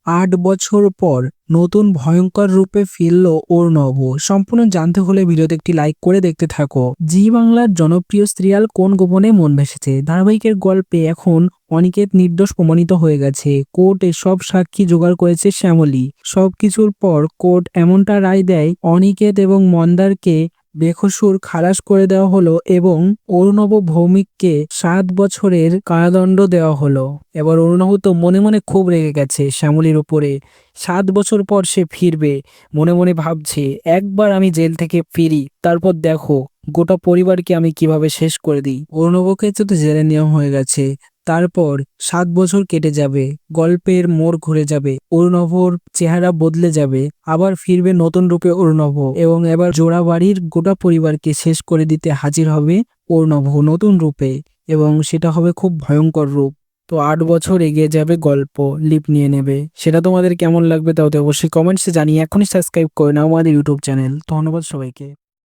৮ বছর পর নতুন ভয়ঙ্কর রূপে ফিরল অর্ণব। সম্পূর্ণ জানতে হলে ভিডিওতে একটি লাইক করে দেখতে থাকো। জি বাংলার জনপ্রিয় সিরিয়াল কোন গোপনে মন ভেসেছে ধারাবাহিকের গল্পে এখন অনিকেত নির্দোষ প্রমাণিত হয়ে গেছে। কোর্টে সব সাক্ষী জোগাড় করেছে শ্যামলী। সবকিছুর পর কোর্ট এমনটা রায় দেয়, অনিকেত এবং মন্দারকে বেকসুর খালাস করে দেওয়া হলো এবং অরুণব ভৌমিককে 7 বছরের কারাদণ্ড দেওয়া হলো। এবার অরুণব তো মনে মনে খুব রেগে গেছে শ্যামলীর উপরে। 7 বছর পর সে ফিরবে, মনে মনে ভাবছে একবার আমি জেল থেকে ফিরি, তারপর দেখো গোটা পরিবারকে আমি কিভাবে শেষ করে দিই। অরুণবকে তো জেলে নেওয়া হয়ে গেছে। তারপর 7 বছর কেটে যাবে, গল্পের মোড় ঘুরে যাবে, অরুণভর চেহারা বদলে যাবে, আবার ফিরবে নতুন রূপে অরুণভ এবং এবার জোড়াবাড়ির গোটা পরিবারকে শেষ করে দিতে হাজির হবে অরুণভ নতুন রূপে, এবং সেটা হবে খুব ভয়ঙ্কর রূপ। তো 8 বছর এগিয়ে যাবে, গল্প লিপ নিয়ে নেবে। সেটা তোমাদের কেমন লাগবে তাও তো অবশ্যই কমেন্টসে জানিয়ে এখনই সাবস্ক্রাইব করে নাও আমাদের ইউটিউব চ্যানেল। ধন্যবাদ সবাইকে।